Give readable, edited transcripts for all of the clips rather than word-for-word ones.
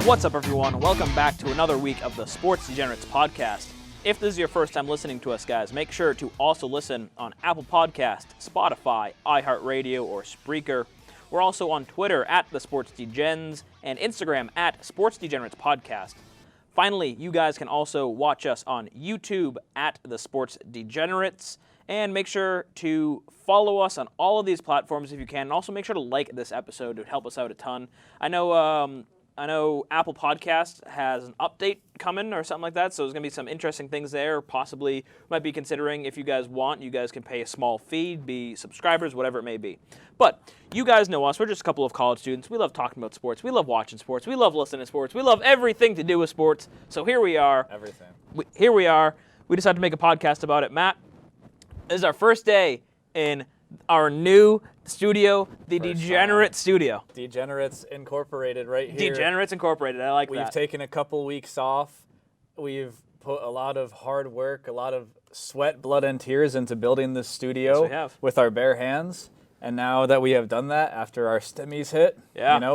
What's up, everyone? Welcome back to another week of the Sports Degenerates podcast. If this is your first time listening to us, guys, make sure to also listen on Apple Podcast, Spotify, iHeartRadio, or Spreaker. We're also on Twitter at the Sports Degens and Instagram at Sports Degenerates Podcast. Finally, you guys can also watch us on YouTube at the Sports Degenerates, and make sure to follow us on all of these platforms if you can. And also make sure to like this episode. It would help us out a ton. I know Apple Podcast has an update coming or something like that, so there's going to be some interesting things there. Possibly might be considering, if you guys want, you guys can pay a small fee, be subscribers, whatever it may be. But you guys know us. We're just a couple of college students. We love talking about sports. We love watching sports. We love listening to sports. We love everything to do with sports. So here we are. Everything. Here we are. We decided to make a podcast about it. Matt, this is our first day in our new studio, the Degenerate studio. Degenerates Incorporated right here. Degenerates Incorporated. I like that. We've taken a couple weeks off. We've put a lot of hard work, a lot of sweat, blood, and tears into building this studio. Yes, we have. With our bare hands. And now that we have done that, after our stimmies hit,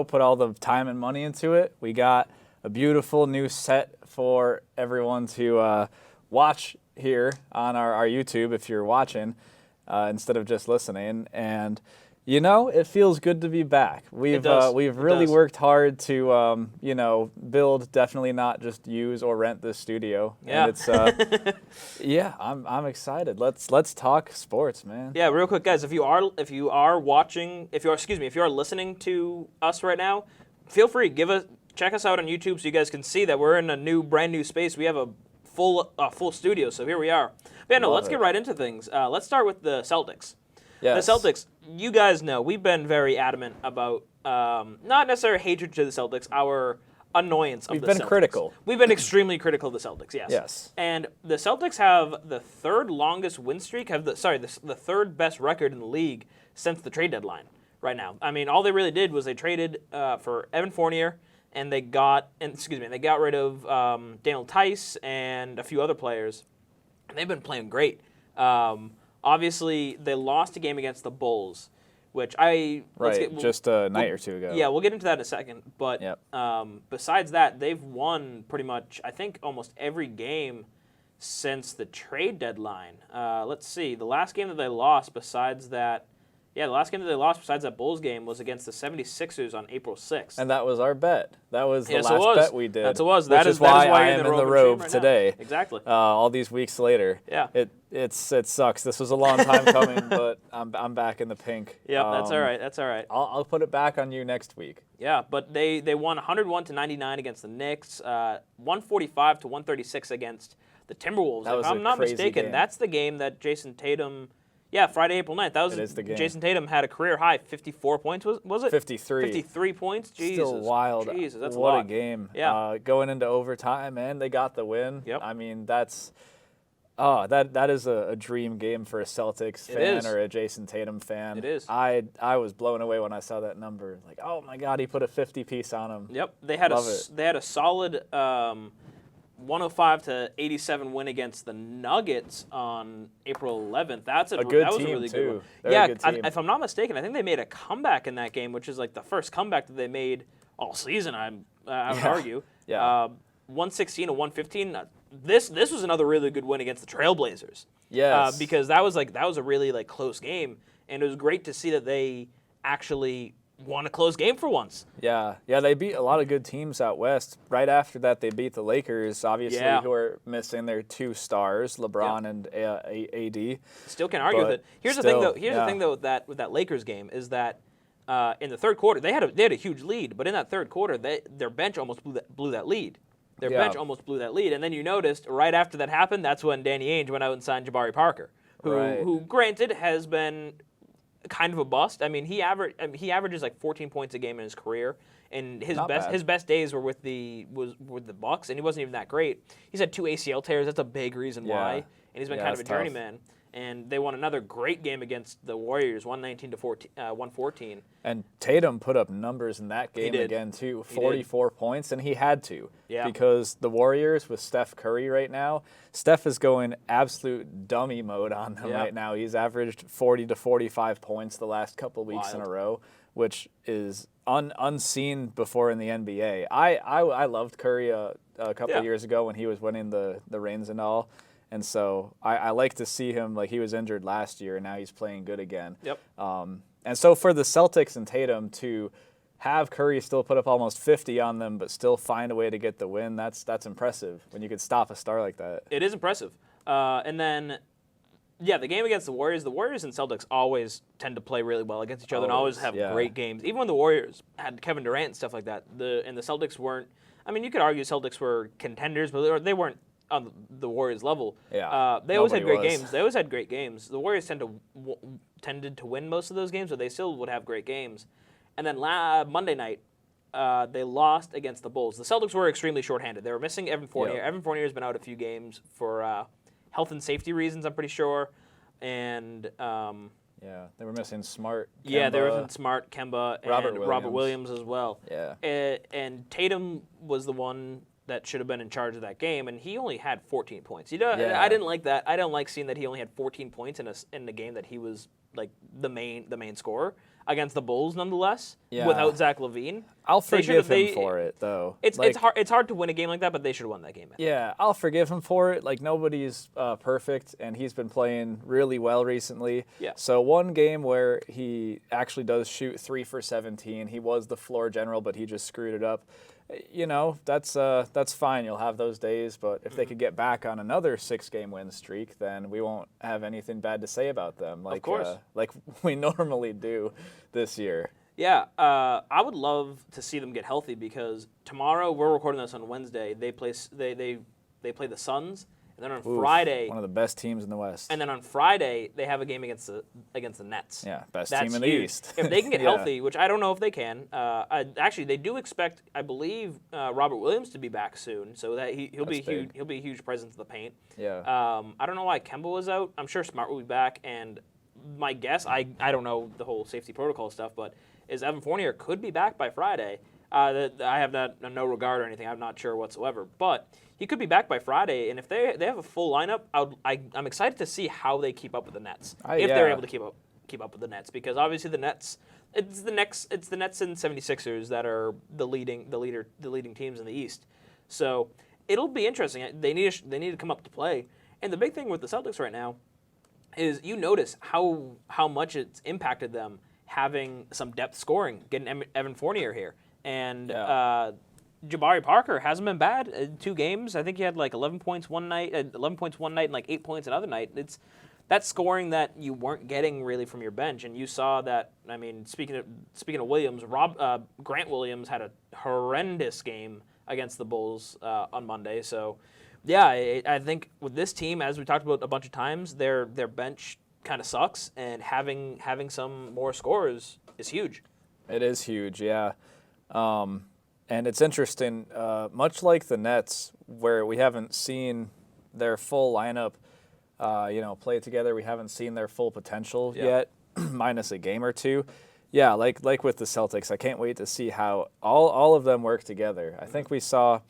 put all the time and money into it, we got a beautiful new set for everyone to watch here on our YouTube if you're watching. Instead of just listening, and it feels good to be back. We've really worked hard to build, definitely not just use or rent this studio. Yeah, and it's I'm excited. Let's talk sports, man. Yeah, real quick, guys. If you are listening to us right now, feel free check us out on YouTube so you guys can see that we're in a brand new space. We have a full studio, so here we are. But let's get right into things. Let's start with the Celtics. Yes. The Celtics, you guys know, we've been very adamant about not necessarily hatred to the Celtics, our annoyance of the Celtics. We've been critical. We've been extremely critical of the Celtics, yes. Yes. And the Celtics have the third longest win streak, the third best record in the league since the trade deadline right now. I mean, all they really did was they traded for Evan Fournier, and they got rid of Daniel Tice and a few other players. They've been playing great. Obviously, they lost a game against the Bulls, which just a night or two ago. Yeah, we'll get into that in a second. But besides that, they've won pretty much, I think, almost every game since the trade deadline. Let's see. The last game that they lost besides that Bulls game was against the 76ers on April 6th. And that was our bet. That was the last bet we did. That was. That is why I am in the robe right today. Now. Exactly. All these weeks later. Yeah. It sucks. This was a long time coming, but I'm back in the pink. Yeah, that's all right. That's all right. I'll put it back on you next week. Yeah, but they won 101-99 against the Knicks, 145-136 against the Timberwolves. That was if I'm not mistaken, game. That's the game that Jason Tatum. Yeah, Friday, April 9th. That is the game. Jason Tatum had a career high 54 points, was it? 53. 53 points? Jesus. Still wild. Jesus, that's what a lot. A game. Yeah. Going into overtime, and they got the win. Yep. I mean, that is a dream game for a Celtics fan or a Jason Tatum fan. It is. I was blown away when I saw that number. Like, oh my God, he put a 50-piece on him. Yep. They had a solid 105-87 win against the Nuggets on April 11th. That was a really good one. They're a good team. If I'm not mistaken, I think they made a comeback in that game, which is like the first comeback that they made all season. I would argue. Yeah. 116-115. This was another really good win against the Trailblazers. Yes. Because that was a really close game, and it was great to see that they actually won a close game for once. Yeah, they beat a lot of good teams out west. Right after that, they beat the Lakers, obviously, who are missing their two stars, LeBron and AD. Still can't argue with it. Here's the thing, though, with that Lakers game is that in the third quarter they had a huge lead, but in that third quarter their bench almost blew that lead. Bench almost blew that lead, and then you noticed right after that happened, that's when Danny Ainge went out and signed Jabari Parker, who granted has been kind of a bust. I mean, he averages like 14 points a game in his career, and his best days were with the Bucks, and he wasn't even that great. He's had 2 ACL tears. That's a big reason why, and he's been kind of a journeyman. And they won another great game against the Warriors, 119-114. And Tatum put up numbers in that game again too, 44 points, and he had to because the Warriors with Steph Curry right now, Steph is going absolute dummy mode on them right now. He's averaged 40 to 45 points the last couple weeks in a row, which is unseen before in the NBA. I loved Curry a couple of years ago when he was winning the rings and all. And so I like to see him, like he was injured last year and now he's playing good again. Yep. And so for the Celtics and Tatum to have Curry still put up almost 50 on them but still find a way to get the win, that's impressive when you could stop a star like that. It is impressive. And then, the game against the Warriors and Celtics always tend to play really well against each other and always have great games. Even when the Warriors had Kevin Durant and stuff like that, and the Celtics weren't, I mean, you could argue Celtics were contenders, but they weren't on the Warriors level. Yeah. They always had great games. They always had great games. The Warriors tended to win most of those games, but they still would have great games. And then Monday night, they lost against the Bulls. The Celtics were extremely shorthanded. They were missing Evan Fournier. Yep. Evan Fournier has been out a few games for health and safety reasons, I'm pretty sure. And they were missing Smart, Kemba, they were missing Smart, Kemba, and Robert Williams as well. Yeah. And Tatum was the one that should have been in charge of that game, and he only had 14 points. I didn't like that. I don't like seeing that he only had 14 points in the game that he was like the main scorer against the Bulls, nonetheless. Without Zach LaVine. I'll forgive him for it, though. It's hard to win a game like that, but they should have won that game. Yeah, I'll forgive him for it. Like, nobody's perfect, and he's been playing really well recently. Yeah. So one game where he actually does shoot 3 for 17. He was the floor general, but he just screwed it up. You know, that's fine. You'll have those days, but if they could get back on another 6-game win streak, then we won't have anything bad to say about them. Like, of course. Like we normally do this year. Yeah, I would love to see them get healthy because tomorrow we're recording this on Wednesday. They play the Suns, and then on Friday, one of the best teams in the West. And then on Friday they have a game against the Nets. Yeah, best That's team in the huge. East. If they can get healthy, which I don't know if they can. Actually, they do expect, I believe, Robert Williams to be back soon, so that he'll be huge. He'll be a huge presence in the paint. Yeah. I don't know why Kemba was out. I'm sure Smart will be back, and my guess, I don't know the whole safety protocol stuff, but is Evan Fournier could be back by Friday. I have no regard or anything. I'm not sure whatsoever. But he could be back by Friday, and if they have a full lineup, I'm excited to see how they keep up with the Nets. If they're able to keep up with the Nets, because obviously the Nets, it's the Nets and 76ers that are the leading teams in the East. So it'll be interesting. They need to come up to play. And the big thing with the Celtics right now is you notice how much it's impacted them having some depth scoring, getting Evan Fournier here. And Jabari Parker hasn't been bad in 2 games. I think he had like 11 points one night and like 8 points another night. That's scoring that you weren't getting really from your bench. And you saw that, I mean, speaking of Williams, Grant Williams had a horrendous game against the Bulls on Monday. So, yeah, I think with this team, as we talked about a bunch of times, their bench kind of sucks, and having some more scorers is huge. It is huge, yeah. And it's interesting, much like the Nets, where we haven't seen their full lineup, play together. We haven't seen their full potential yet, minus a game or two. Yeah, like with the Celtics, I can't wait to see how all of them work together. I think we saw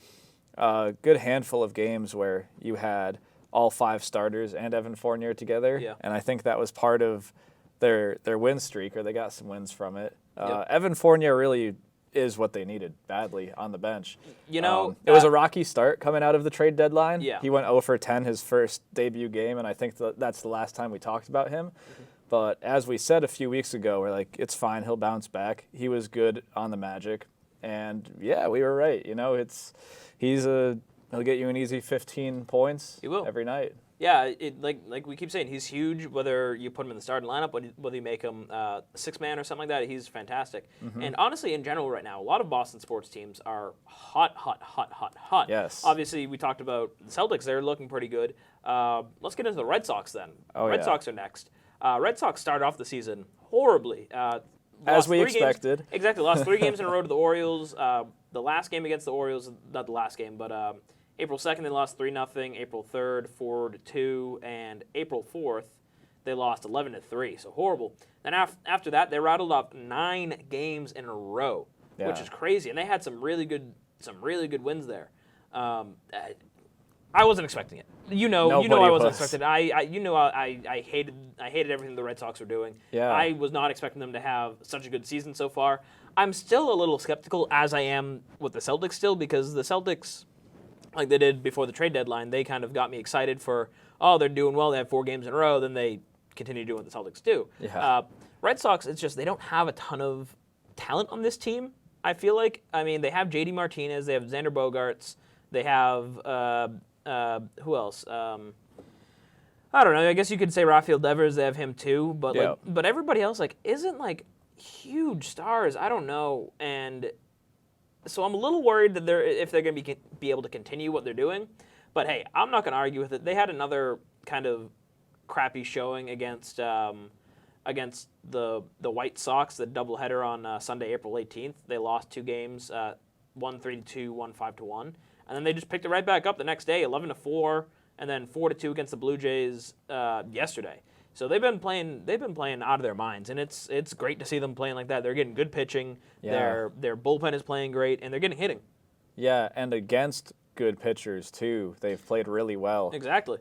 a good handful of games where you had all 5 starters and Evan Fournier together, and I think that was part of their win streak, or they got some wins from it. Evan Fournier really is what they needed badly on the bench. You know, it was a rocky start coming out of the trade deadline. Yeah. He went 0 for 10 his first debut game, and I think that's the last time we talked about him. Mm-hmm. But as we said a few weeks ago, we're like, it's fine, he'll bounce back. He was good on the Magic, and yeah, we were right. You know, he'll get you an easy 15 points every night. Yeah, like we keep saying, he's huge. Whether you put him in the starting lineup, whether you make him 6-man or something like that, he's fantastic. Mm-hmm. And honestly, in general, right now, a lot of Boston sports teams are hot. Yes. Obviously, we talked about the Celtics; they're looking pretty good. Let's get into the Red Sox then. Red Sox are next. Red Sox started off the season horribly. As we expected. Exactly. Lost 3 games in a row to the Orioles. The last game against the Orioles, not the last game, but April 2nd, they lost 3-0. April 3rd, 4-2. And April 4th, they lost 11-3. So horrible. Then after that, they rattled off 9 games in a row, which is crazy. And they had some really good wins there. I wasn't expecting it. I wasn't expecting it. I hated everything the Red Sox were doing. Yeah. I was not expecting them to have such a good season so far. I'm still a little skeptical, as I am with the Celtics still, because the Celtics, like they did before the trade deadline, they kind of got me excited for, they're doing well, they have 4 games in a row, then they continue doing what the Celtics do. Yeah. Red Sox, it's just they don't have a ton of talent on this team, I feel like. I mean, they have JD Martinez, they have Xander Bogaerts, they have, who else? I don't know, I guess you could say Rafael Devers, they have him too, but but everybody else isn't huge stars. I don't know, and so I'm a little worried that if they're going to be able to continue what they're doing. But hey, I'm not going to argue with it. They had another kind of crappy showing against the White Sox, the doubleheader on Sunday, April 18th. They lost 2 games, 1-3-2, 1-5-1, and then they just picked it right back up the next day, 11-4, and then 4-2 against the Blue Jays yesterday. So they've been playing out of their minds, and it's great to see them playing like that. They're getting good pitching. Yeah. Their bullpen is playing great, and they're getting hitting. Yeah, and against good pitchers too, they've played really well. Exactly.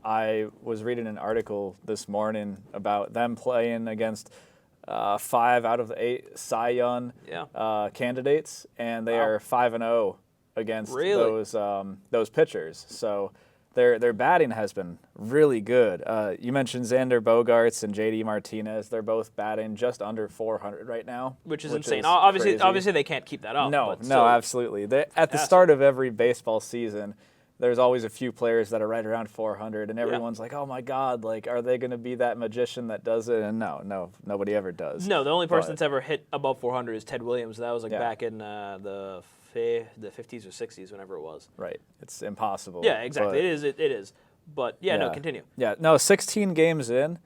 I was reading an article this morning about them playing against 5 out of the 8 Cy Young candidates, and they are 5-0 against those pitchers. So their batting has been really good. You mentioned Xander Bogaerts and JD Martinez. They're both batting just under 400 right now, which is insane. Obviously, they can't keep that up. No, absolutely. At the start of every baseball season, there's always a few players that are right around 400, and everyone's like, "Oh my God! Are they going to be that magician that does it?" And no, nobody ever does. No, the only person that's ever hit above 400 is Ted Williams. That was back in the 50s or 60s, whenever it was. Right. It's impossible. Yeah, exactly. It is. But, no, continue. Yeah, no, 16 games in.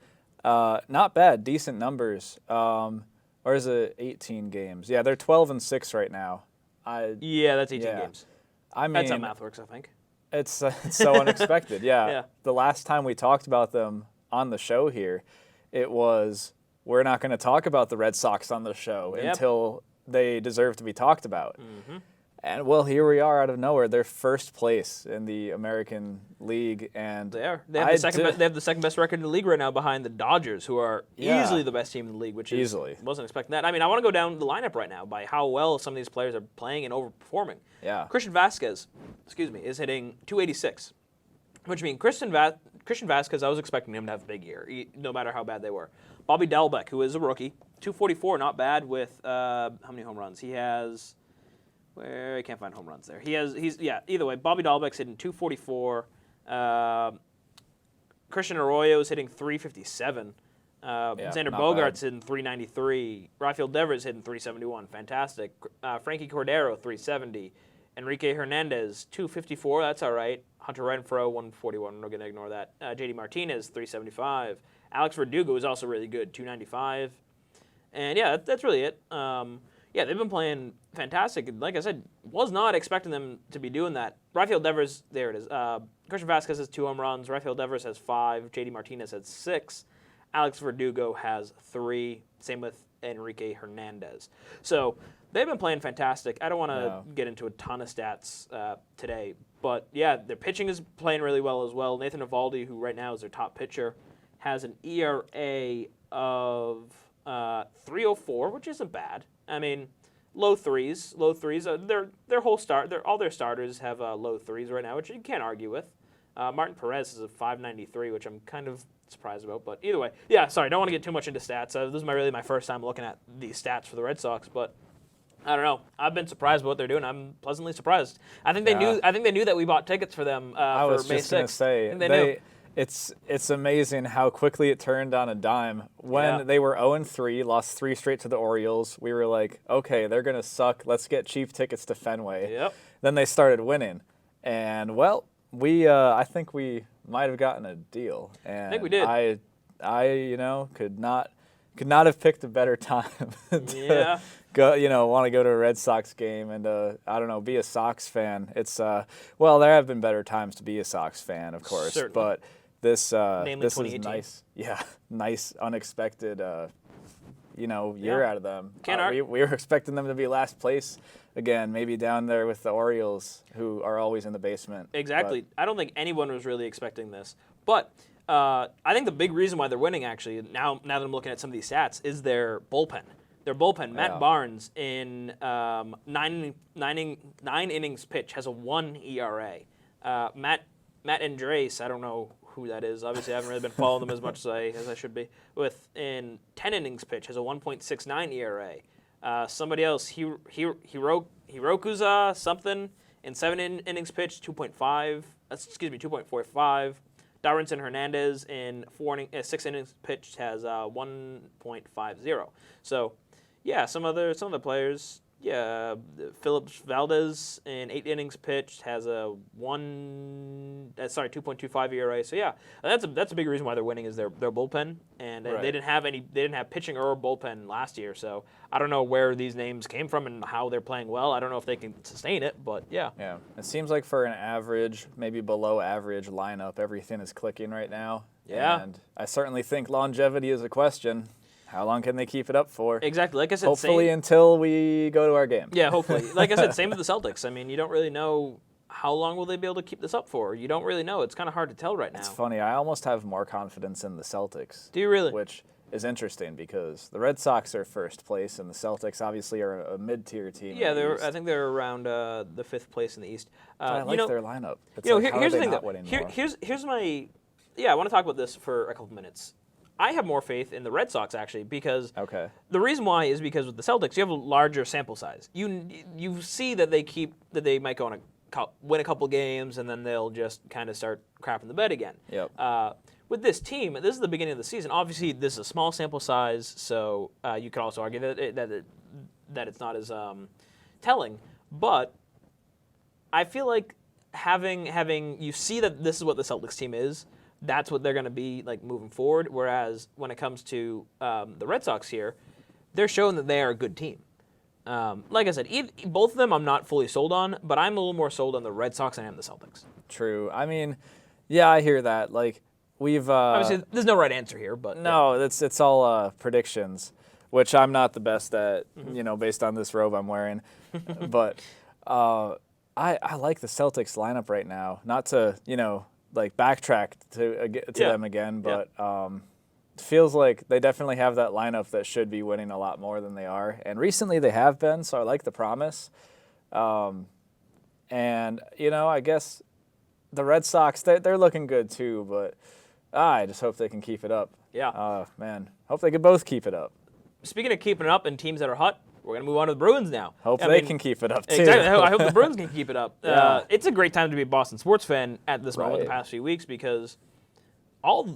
Not bad. Decent numbers. Or is it 18 games? Yeah, they're 12-6 right now. That's 18 games. I mean, that's how math works, I think. It's so unexpected. Yeah. The last time we talked about them on the show here, it was, we're not going to talk about the Red Sox on the show until they deserve to be talked about. Mm-hmm. And, well, here we are out of nowhere. They're first place in the American League. And they are. They have the second best record in the league right now behind the Dodgers, who are easily the best team in the league, which wasn't expecting that. I mean, I want to go down the lineup right now by how well some of these players are playing and overperforming. Yeah. Christian Vasquez, is hitting .286, which means Christian Vasquez, I was expecting him to have a big year, no matter how bad they were. Bobby Dalbec, who is a rookie, .244, not bad with how many home runs? He has... I can't find home runs there. Either way, Bobby Dahlbeck's hitting .244. Christian Arroyo's hitting .357. Xander Bogaerts hitting .393. Rafael Devers hitting .371. Fantastic. Frankie Cordero, .370. Enrique Hernandez, .254. That's all right. Hunter Renfroe, .141. We're going to ignore that. JD Martinez, .375. Alex Verdugo is also really good, .295. And, that's really it. They've been playing fantastic. Like I said, was not expecting them to be doing that. Rafael Devers, there it is. Christian Vasquez has 2 home runs. Rafael Devers has 5. JD Martinez has 6. Alex Verdugo has 3. Same with Enrique Hernandez. So they've been playing fantastic. I don't want to get into a ton of stats today. But, their pitching is playing really well as well. Nathan Eovaldi, who right now is their top pitcher, has an ERA of 3.04, which isn't bad. I mean, low threes. All their starters have low threes right now, which you can't argue with. Martin Perez is a 5.93, which I'm kind of surprised about. But either way, sorry, don't want to get too much into stats. This is really my first time looking at these stats for the Red Sox, but I don't know. I've been surprised by what they're doing. I'm pleasantly surprised. I think they knew. I think they knew that we bought tickets for them for May 6th. I was just going to say they knew. It's amazing how quickly it turned on a dime. When they were 0-3, lost 3 straight to the Orioles, we were like, okay, they're going to suck. Let's get cheap tickets to Fenway. Yep. Then they started winning. And, well, I think we might have gotten a deal. And I think we did. I could not have picked a better time to want to go to a Red Sox game and, be a Sox fan. It's, there have been better times to be a Sox fan, of course. Certainly. But this Namely is nice. Yeah, nice, unexpected, year out of them. We were expecting them to be last place again, maybe down there with the Orioles, who are always in the basement. Exactly. I don't think anyone was really expecting this. But I think the big reason why they're winning, actually, now that I'm looking at some of these stats, is their bullpen. Their bullpen, Matt Barnes, in 9 innings pitch, has a 1 ERA. Matt Andres, I don't know who that is. Obviously, I haven't really been following them as much as I should be. In 10 innings pitch, has a 1.69 ERA. Somebody else, Hirokuza something, in 7 innings pitch, 2.45. Darwinson Hernandez in 6 innings pitched has 1.50. So, yeah, some of the players. Yeah, Phillips Valdez in 8 innings pitched has a 2.25 ERA. So yeah, that's a big reason why they're winning is their bullpen, and they didn't have pitching or bullpen last year. So I don't know where these names came from and how they're playing well. I don't know if they can sustain it, but yeah. Yeah, it seems like for an average, maybe below average lineup, everything is clicking right now. Yeah, and I certainly think longevity is a question. How long can they keep it up for? Exactly. Like I said, hopefully until we go to our game. Yeah, hopefully. Like I said, same with the Celtics. I mean, you don't really know how long will they be able to keep this up for. You don't really know. It's kind of hard to tell right now. It's funny. I almost have more confidence in the Celtics. Do you really? Which is interesting because the Red Sox are first place and the Celtics obviously are a mid-tier team. Yeah, I think they're around the 5th place in the East. But I like their lineup. It's here's the thing. Here's my. Yeah, I want to talk about this for a couple minutes. I have more faith in the Red Sox, actually, because the reason why is because with the Celtics, you have a larger sample size. You see that they might go on win a couple games, and then they'll just kind of start crapping the bed again. Yep. With this team, this is the beginning of the season. Obviously, this is a small sample size, so you could also argue that it's not as telling. But I feel like having you see that this is what the Celtics team is. That's what they're going to be like moving forward. Whereas when it comes to the Red Sox here, they're showing that they are a good team. Like I said, both of them I'm not fully sold on, but I'm a little more sold on the Red Sox than I am the Celtics. True. I mean, yeah, I hear that. Like we've obviously there's no right answer here, but no, it's all predictions, which I'm not the best at. Based on this robe I'm wearing, but I like the Celtics lineup right now. Not to backtrack to them again, but it feels like they definitely have that lineup that should be winning a lot more than they are. And recently they have been, so I like the promise. And, I guess the Red Sox, they're looking good too, but I just hope they can keep it up. Yeah. Man, hope they can both keep it up. Speaking of keeping it up and teams that are hot, we're going to move on to the Bruins now. Hope they can keep it up, too. Exactly. I hope the Bruins can keep it up. Yeah. It's a great time to be a Boston sports fan at this moment the past few weeks because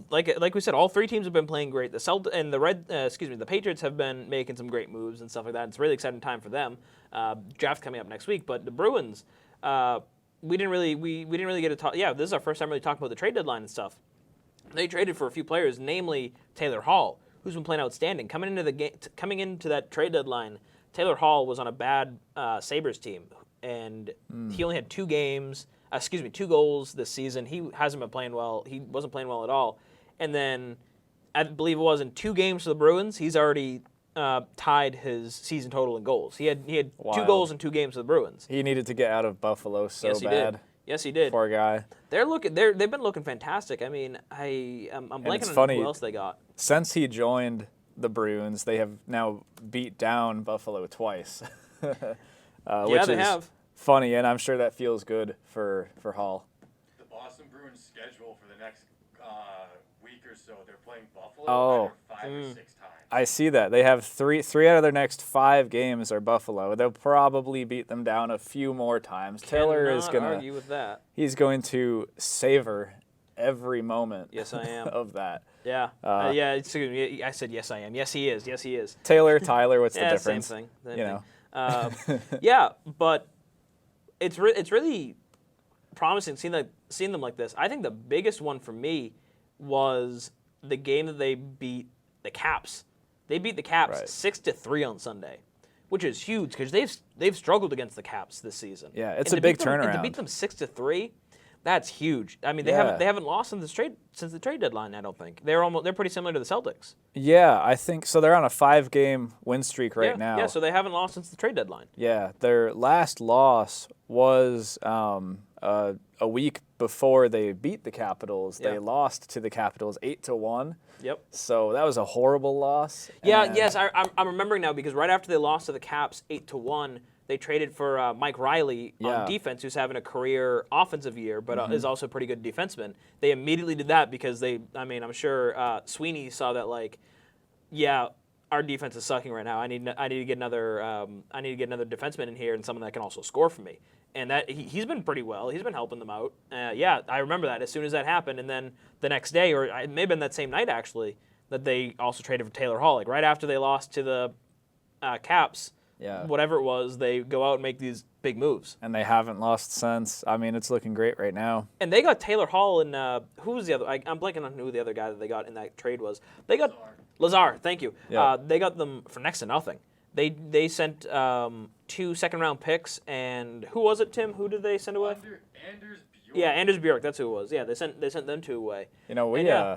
like we said, all 3 teams have been playing great. The Patriots have been making some great moves and stuff like that. It's a really exciting time for them. Draft coming up next week, but the Bruins, we didn't really get to talk. Yeah, this is our first time really talking about the trade deadline and stuff. They traded for a few players, namely Taylor Hall, who's been playing outstanding. Coming into that trade deadline, Taylor Hall was on a bad Sabres team, and he only had 2 goals this season. He hasn't been playing well. He wasn't playing well at all. And then, I believe it was in 2 games for the Bruins, he's already tied his season total in goals. He had 2 goals in 2 games for the Bruins. He needed to get out of Buffalo so bad. Yes, he did. Poor guy. They've been looking fantastic. I mean, I'm blanking on who else they got. Since he joined the Bruins, they have now beat down Buffalo twice. Which they is have. Funny, and I'm sure that feels good for Hall. The Boston Bruins schedule for the next week or so, they're playing Buffalo 5 or 6 times. I see that. They have three out of their next 5 games are Buffalo. They'll probably beat them down a few more times. Taylor is going to argue with that. He's going to savor every moment yes, I am. of that. Yeah. I said yes, I am. Yes, he is. Yes, he is. Tyler, what's the difference? Same thing. Yeah, but it's really promising seeing them like this. I think the biggest one for me was the game that they beat the Caps. They beat the Caps 6-3 on Sunday, which is huge because they've struggled against the Caps this season. Yeah, it's a big turnaround. And to beat them 6-3, that's huge. I mean, they haven't lost since the trade deadline. I don't think they're pretty similar to the Celtics. Yeah, I think so. They're on a 5-game win streak right now. Yeah, so they haven't lost since the trade deadline. Yeah, their last loss was a week before they beat the Capitals, Yeah. they lost to the Capitals 8-1. Yep. So that was a horrible loss. Yeah, and yes, I'm remembering now because right after they lost to the Caps 8-1, they traded for Mike Riley on defense, who's having a career offensive year, but is also a pretty good defenseman. They immediately did that because I'm sure Sweeney saw that our defense is sucking right now. I need to get another defenseman in here and someone that can also score for me. And that he's been pretty well. He's been helping them out. I remember that as soon as that happened, and then the next day, or it may have been that same night actually, that they also traded for Taylor Hall. Like right after they lost to the Caps, whatever it was, they go out and make these big moves. And they haven't lost since. I mean, it's looking great right now. And they got Taylor Hall and who was the other? I'm blanking on who the other guy that they got in that trade was. They got Lazar. Thank you. Yeah. They got them for next to nothing. They sent 2 second-round picks, and who was it, Tim? Who did they send away? Anders Bjork. Yeah, Anders Bjork. That's who it was. Yeah, they sent them 2 away. You know,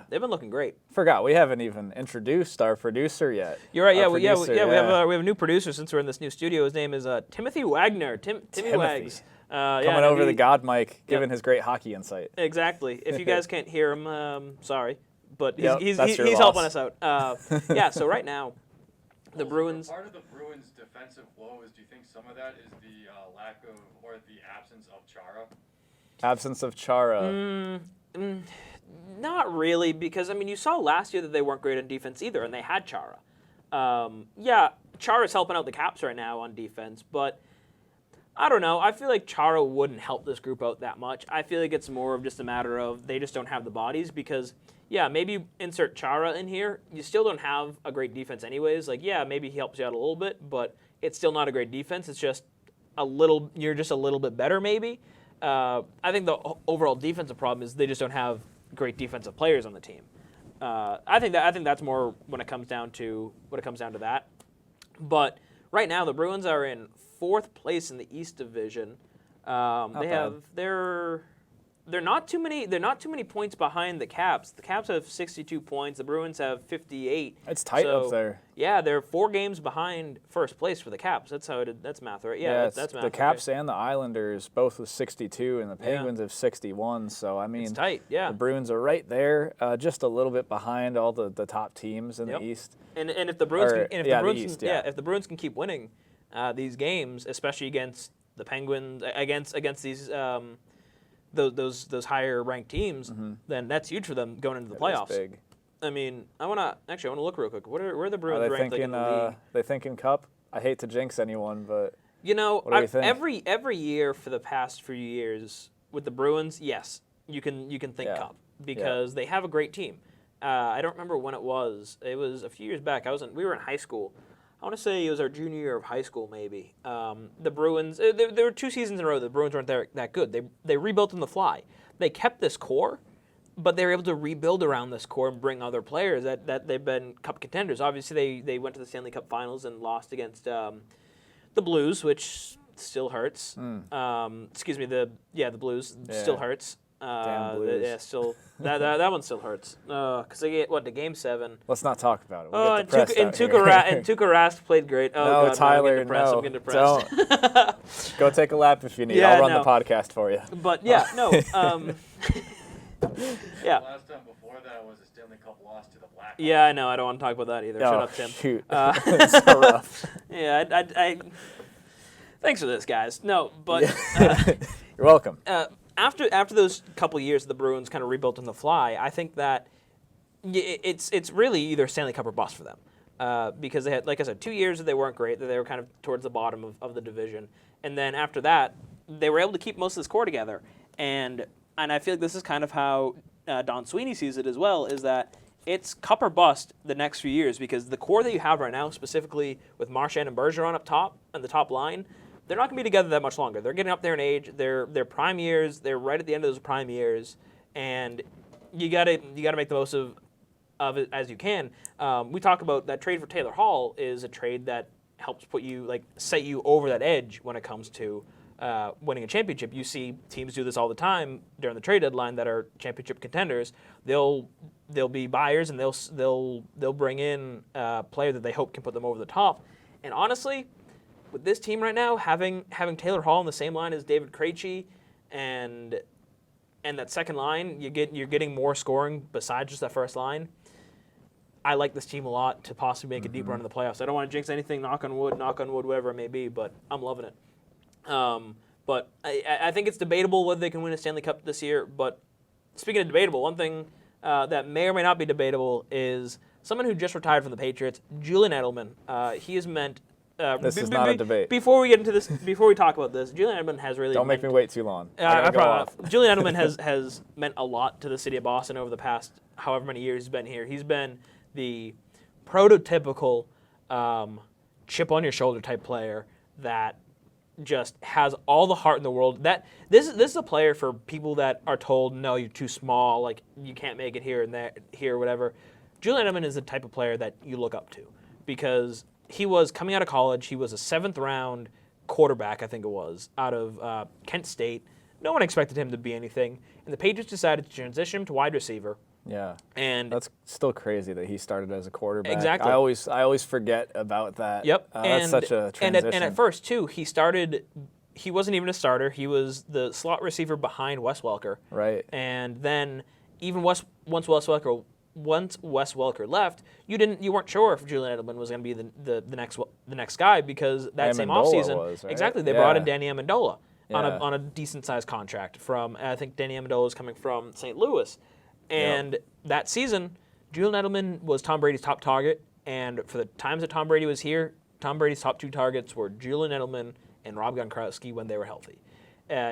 they've been looking great. Forgot we haven't even introduced our producer yet. You're right. We have a new producer since we're in this new studio. His name is Timothy Wagner. Timmy Wags. Coming over the God mic, giving his great hockey insight. Exactly. If you guys can't hear him, sorry, but he's that's your helping loss. us out. So right now, the Bruins. Part of the Bruins' defensive woes, do you think some of that is the lack of or the absence of Chara? Absence of Chara. Not really, because you saw last year that they weren't great on defense either, and they had Chara. Chara's helping out the Caps right now on defense, but I don't know. I feel like Chara wouldn't help this group out that much. I feel like it's more of just a matter of they just don't have the bodies because, maybe insert Chara in here. You still don't have a great defense anyways. Maybe he helps you out a little bit, but it's still not a great defense. It's just you're just a little bit better maybe. I think the overall defensive problem is they just don't have great defensive players on the team. I think that's more when it comes down to that. But right now the Bruins are in 4th place in the East Division. They're not too many points behind the Caps. The Caps have 62 points. The Bruins have 58. It's tight up there. Yeah, they're 4 games behind first place for the Caps. That's math, right? Yeah, that's math. The Caps and the Islanders both with 62, and the Penguins have 61. So it's tight. Yeah, the Bruins are right there, just a little bit behind all the top teams in the East. And if the Bruins if the Bruins can keep winning these games, especially against the Penguins, against these. Those higher ranked teams, then that's huge for them going into the playoffs. That's big. I want to look real quick. Where are the Bruins ranked in the league? They thinking Cup? I hate to jinx anyone, but what do you think? Every year for the past few years with the Bruins, yes, you can think Cup because they have a great team. I don't remember when it was. It was a few years back. We were in high school. I want to say it was our junior year of high school, maybe. The Bruins, there were 2 seasons in a row the Bruins weren't that good. They rebuilt on the fly. They kept this core, but they were able to rebuild around this core and bring other players that they've been Cup contenders. Obviously, they went to the Stanley Cup Finals and lost against the Blues, which still hurts. Excuse me, the Blues still hurts. Damn Blues. Still that one still hurts. Because they get to Game 7. Let's not talk about it. We'll get depressed and Tuukka Rask played great. Oh, no, God, Tyler, I'm getting depressed. Don't. Go take a lap if you need. I'll run the podcast for you. But The last time before that was a Stanley Cup loss to the Blackhawks. Yeah, I know. I don't want to talk about that either. Shut up, Tim. Shoot. It's so rough. Yeah, I thanks for this, guys. No, but you're welcome. After those couple years, the Bruins kind of rebuilt on the fly. I think that it's really either Stanley Cup or bust for them because they had, like I said, 2 years that they weren't great. That they were kind of towards the bottom of the division, and then after that, they were able to keep most of this core together. And I feel like this is kind of how Don Sweeney sees it as well. Is that it's Cup or bust the next few years because the core that you have right now, specifically with Marchand and Bergeron up top and the top line, they're not going to be together that much longer. They're getting up there in age. They're prime years. They're right at the end of those prime years, and you gotta make the most of it as you can. We talk about that trade for Taylor Hall is a trade that helps set you over that edge when it comes to winning a championship. You see teams do this all the time during the trade deadline that are championship contenders. They'll be buyers and they'll bring in a player that they hope can put them over the top. And honestly, with this team right now, having Taylor Hall on the same line as David Krejci and that second line, you're getting more scoring besides just that first line. I like this team a lot to possibly make a deep run in the playoffs. I don't want to jinx anything, knock on wood, whatever it may be, but I'm loving it. But I think it's debatable whether they can win a Stanley Cup this year. But speaking of debatable, one thing that may or may not be debatable is someone who just retired from the Patriots, Julian Edelman. He has meant... this is not a debate. Before we get into this, before we talk about this, Julian Edelman has really... Don't make me wait too long. Julian Edelman has meant a lot to the city of Boston over the past however many years he's been here. He's been the prototypical chip on your shoulder type player that just has all the heart in the world. That this is a player for people that are told, no, you're too small, like you can't make it here and there, here, whatever. Julian Edelman is the type of player that you look up to because he was coming out of college. He was a 7th round quarterback, I think it was, out of Kent State. No one expected him to be anything, and the Patriots decided to transition him to wide receiver. Yeah, and that's still crazy that he started as a quarterback. Exactly. I always forget about that. Yep. That's such a transition. And at first too, he wasn't even a starter. He was the slot receiver behind Wes Welker. Right. And then even once Wes Welker left, you weren't sure if Julian Edelman was going to be the next guy because that same offseason, right? Exactly, they brought in Danny Amendola on a decent sized contract from, I think Danny Amendola was coming from St. Louis. And that season, Julian Edelman was Tom Brady's top target. And for the times that Tom Brady was here, Tom Brady's top 2 targets were Julian Edelman and Rob Gronkowski when they were healthy.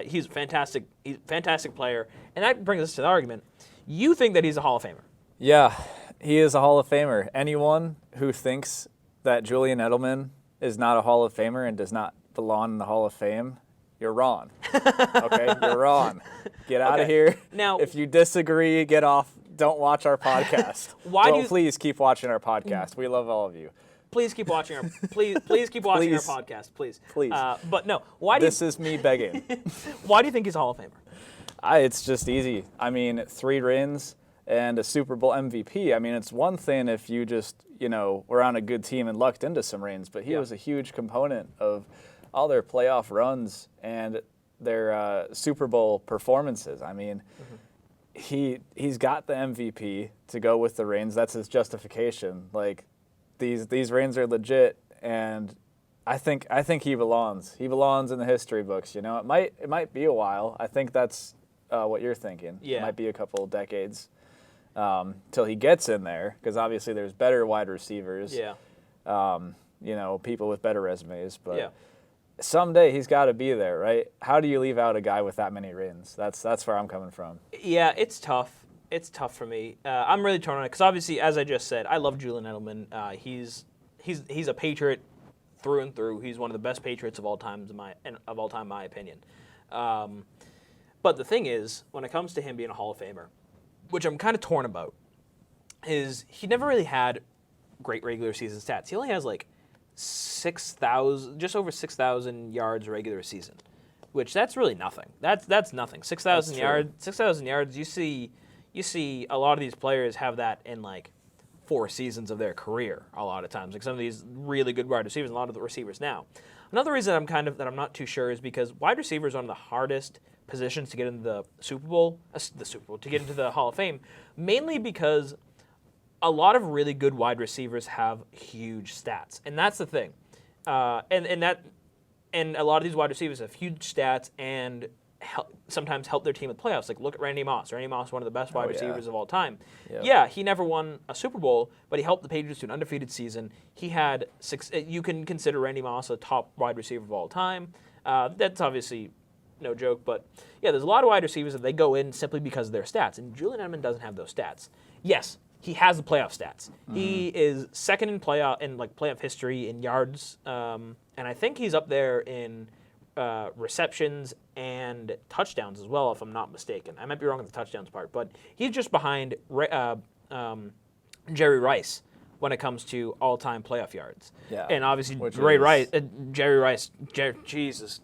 He's a fantastic player. And that brings us to the argument. You think that he's a Hall of Famer? Yeah, he is a Hall of Famer. Anyone who thinks that Julian Edelman is not a Hall of Famer and does not belong in the Hall of Fame, you're wrong. Okay, you're wrong. Get out of here. Now, if you disagree, get off. Don't watch our podcast. Please keep watching our podcast. We love all of you. Please keep watching our please keep watching our podcast, please. Please. But no, this is me begging. Why do you think he's a Hall of Famer? It's just easy. I mean, 3 rings and a Super Bowl MVP. I mean, it's one thing if you just, were on a good team and lucked into some rings, but he was a huge component of all their playoff runs and their Super Bowl performances. I mean, he's got the MVP to go with the rings. That's his justification. Like, these rings are legit, and I think he belongs. He belongs in the history books. It might be a while. I think that's what you're thinking. Yeah. It might be a couple of decades till he gets in there, because obviously there's better wide receivers. Yeah. People with better resumes, but someday he's got to be there, right? How do you leave out a guy with that many rings? That's where I'm coming from. Yeah, it's tough. It's tough for me. I'm really torn on it because obviously, as I just said, I love Julian Edelman. He's a Patriot through and through. He's one of the best Patriots of all time, in my opinion. But the thing is, when it comes to him being a Hall of Famer, which I'm kind of torn about, is he never really had great regular season stats. He only has like 6,000, just over 6,000 yards regular season, which that's really nothing. That's nothing. 6,000 yards. 6,000 yards. You see a lot of these players have that in like 4 seasons of their career. A lot of times, like some of these really good wide receivers, and a lot of the receivers now. Another reason I'm not too sure is because wide receivers are one of the hardest positions to get into the Super Bowl, to get into the Hall of Fame, mainly because a lot of really good wide receivers have huge stats, and that's the thing. And a lot of these wide receivers have huge stats and sometimes help their team with playoffs. Like look at Randy Moss. Randy Moss, one of the best wide receivers of all time. Yep. Yeah, he never won a Super Bowl, but he helped the Patriots to an undefeated season. He had 6. You can consider Randy Moss a top wide receiver of all time. That's obviously no joke, but yeah, there's a lot of wide receivers that they go in simply because of their stats, and Julian Edelman doesn't have those stats. Yes, he has the playoff stats. Mm-hmm. He is second in playoff history in yards, and I think he's up there in receptions and touchdowns as well, if I'm not mistaken. I might be wrong on the touchdowns part, but he's just behind Jerry Rice when it comes to all-time playoff yards. Yeah. And obviously Jerry Rice, Jesus,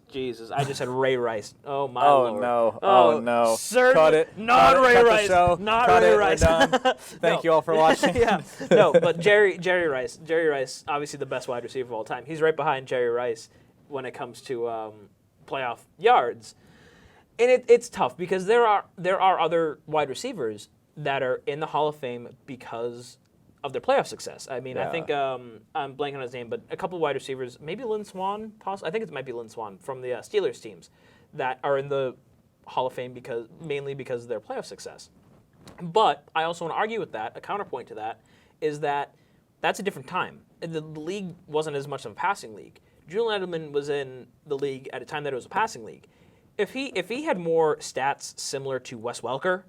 I just said Ray Rice. Oh, my Lord. Oh, no. Cut it. Not cut Ray cut Rice. The show. Not cut Ray it. Rice. We're done. Thank you all for watching. Yeah. No, but Jerry Rice, obviously the best wide receiver of all time. He's right behind Jerry Rice when it comes to playoff yards. And it's tough because there are other wide receivers that are in the Hall of Fame because of their playoff success. I mean, I think I'm blanking on his name, but a couple of wide receivers, maybe Lynn Swann, I think it might be Lynn Swann from the Steelers teams that are in the Hall of Fame mainly because of their playoff success. But I also want to argue with that. A counterpoint to that is that that's a different time. The league wasn't as much of a passing league. Julian Edelman was in the league at a time that it was a passing league. If he had more stats similar to Wes Welker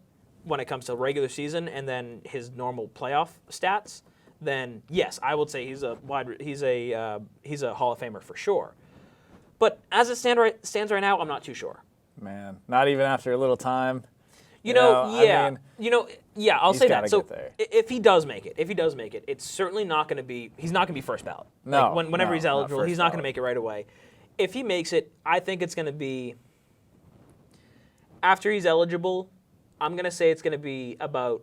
when it comes to regular season and then his normal playoff stats, then yes, I would say he's a Hall of Famer for sure. But as it stands right now, I'm not too sure. Man, not even after a little time. I'll say that. So if he does make it, it's certainly not going to be. He's not going to be first ballot. No. Whenever he's eligible, he's not going to make it right away. If he makes it, I think it's going to be after he's eligible. I'm going to say it's going to be about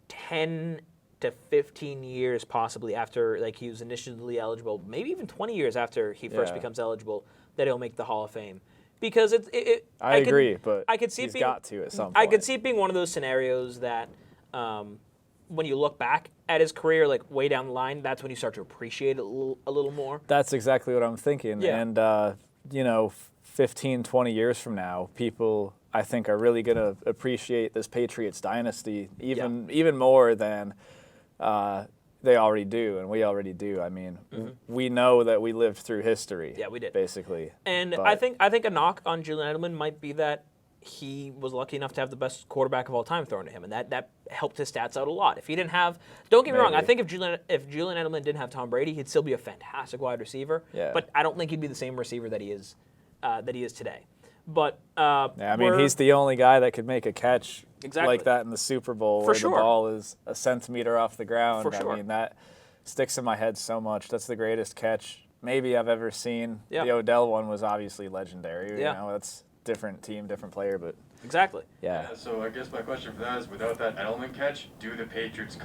10 to 15 years, possibly after he was initially eligible, maybe even 20 years after he first becomes eligible, that he'll make the Hall of Fame. Because I agree, but I could see he's got to at some point. I could see it being one of those scenarios that when you look back at his career, way down the line, that's when you start to appreciate it a little more. That's exactly what I'm thinking. Yeah. And, 15, 20 years from now, people, I think, are really going to appreciate this Patriots dynasty even more than they already do, and we already do. I mean, we know that we lived through history. Yeah, we did. Basically. And I think a knock on Julian Edelman might be that he was lucky enough to have the best quarterback of all time thrown to him, and that helped his stats out a lot. If he didn't have, don't get me wrong, I think if Julian Edelman didn't have Tom Brady, he'd still be a fantastic wide receiver. Yeah. But I don't think he'd be the same receiver that he is today. But he's the only guy that could make a catch exactly like that in the Super Bowl where the ball is a centimeter off the ground. For sure. I mean, that sticks in my head so much. That's the greatest catch maybe I've ever seen. Yeah. The Odell one was obviously legendary. Yeah. That's different team, different player, but exactly. Yeah. So I guess my question for that is, without that Edelman catch, do the Patriots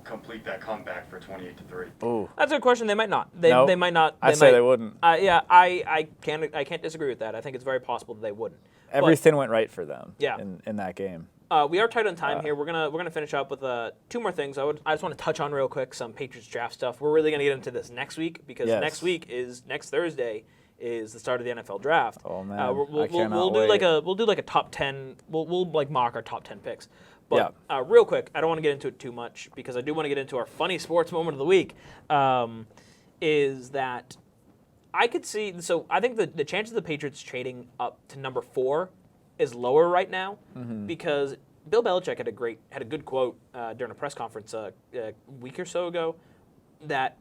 complete that comeback for 28-3? Ooh. That's a good question. They might not. They might not. I'd say they wouldn't. I can't disagree with that. I think it's very possible that they wouldn't. Everything went right for them. Yeah. In that game. We are tight on time here. We're gonna finish up with two more things. I just want to touch on real quick some Patriots draft stuff. We're really gonna get into this next week because next Thursday is the start of the NFL draft. Oh man, we'll do like a top 10. We'll mark our top 10 picks. But real quick, I don't want to get into it too much because I do want to get into our funny sports moment of the week. Is that I could see? So I think the chances of the Patriots trading up to number 4 is lower right now because Bill Belichick had a good quote during a press conference a week or so ago that.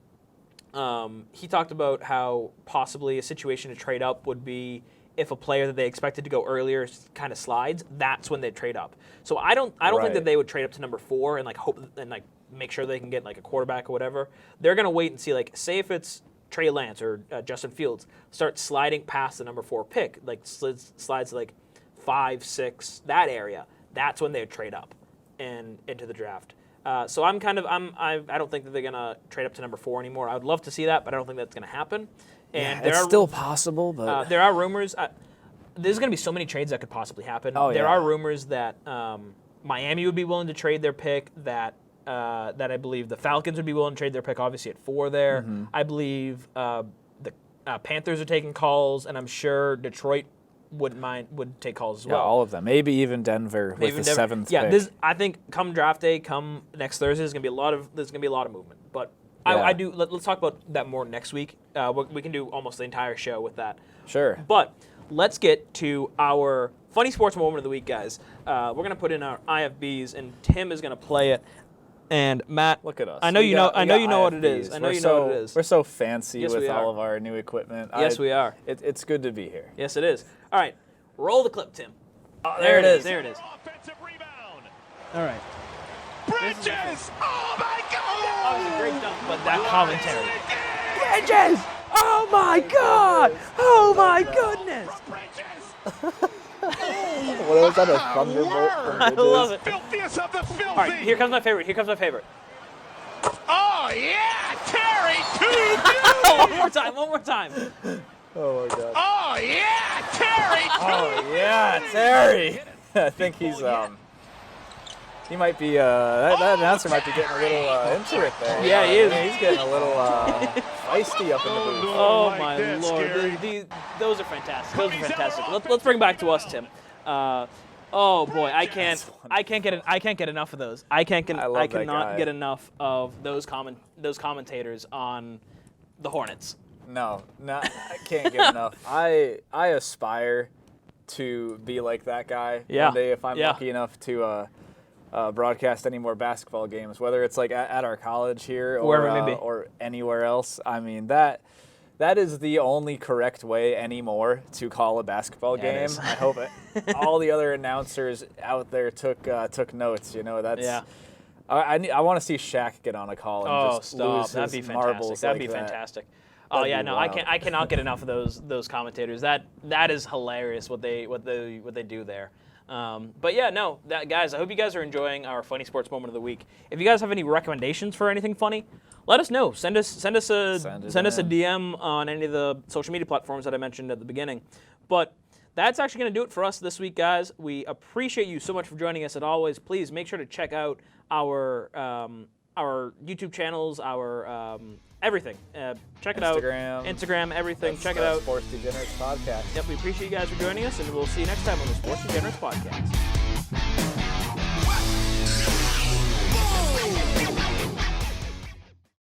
He talked about how possibly a situation to trade up would be if a player that they expected to go earlier kind of slides. That's when they trade up. So I don't think that they would trade up to number 4 and hope and make sure they can get a quarterback or whatever. They're gonna wait and see. Say if it's Trey Lance or Justin Fields, start sliding past the number 4 pick, slides 5, 6, that area. That's when they would trade up and into the draft. So I don't think that they're gonna trade up to number 4 anymore. I would love to see that, but I don't think that's gonna happen. And it's still possible, but there are rumors. There's gonna be so many trades that could possibly happen. There are rumors that Miami would be willing to trade their pick. That I believe the Falcons would be willing to trade their pick, obviously at 4 there. I believe the Panthers are taking calls, and I'm sure Detroit would take calls as well. Yeah, all of them. Maybe even Denver with the 7th pick. Yeah, I think come draft day, come next Thursday, there's gonna be a lot of movement. But let's talk about that more next week. We can do almost the entire show with that. Sure. But let's get to our funny sports moment of the week, guys. We're gonna put in our IFBs, and Tim is gonna play it. And Matt, look at us. I know you know what it is. We're so fancy yes, with all of our new equipment. Yes, we are. It's good to be here. Yes, it is. All right, roll the clip, Tim. There it is. Offensive rebound. All right. Bridges! Oh my God! That was a great dunk, but that commentary. Bridges! Oh my God! Oh my goodness! What was that, a thunderbolt from Bridges? I love it. Filthiest of the filthy! All right, here comes my favorite. Oh yeah! Terry, 2-2! One more time. Oh my God. Oh yeah! Terry, Oh yeah, Terry. I think he's he might be that announcer might be getting a little into it there. Yeah, he is. He's getting a little feisty up in the booth. Oh my Lord, those are fantastic. Those are fantastic. Let's bring it back to us, Tim. Oh boy, I can't get enough of those. I cannot get enough of those commentators on the Hornets. No, I can't get enough. I aspire to be like that guy one day if I'm lucky enough to broadcast any more basketball games, whether it's like at our college here or anywhere else. I mean, that is the only correct way anymore to call a basketball game. I hope all the other announcers out there took notes. You know, that's. Yeah. I want to see Shaq get on a call and just lose That'd his be marbles. That'd be fantastic. Oh yeah, no, wild. I cannot get enough of those commentators. That is hilarious what they do there. But yeah, no, guys, I hope you guys are enjoying our funny sports moment of the week. If you guys have any recommendations for anything funny, let us know. Send us a DM on any of the social media platforms that I mentioned at the beginning. But that's actually going to do it for us this week, guys. We appreciate you so much for joining us. As always, please make sure to check out our YouTube channels, our everything. Check it out. Instagram, everything. Check it out. Sports Degenerates Podcast. Yep, we appreciate you guys for joining us, and we'll see you next time on the Sports Degenerates Podcast.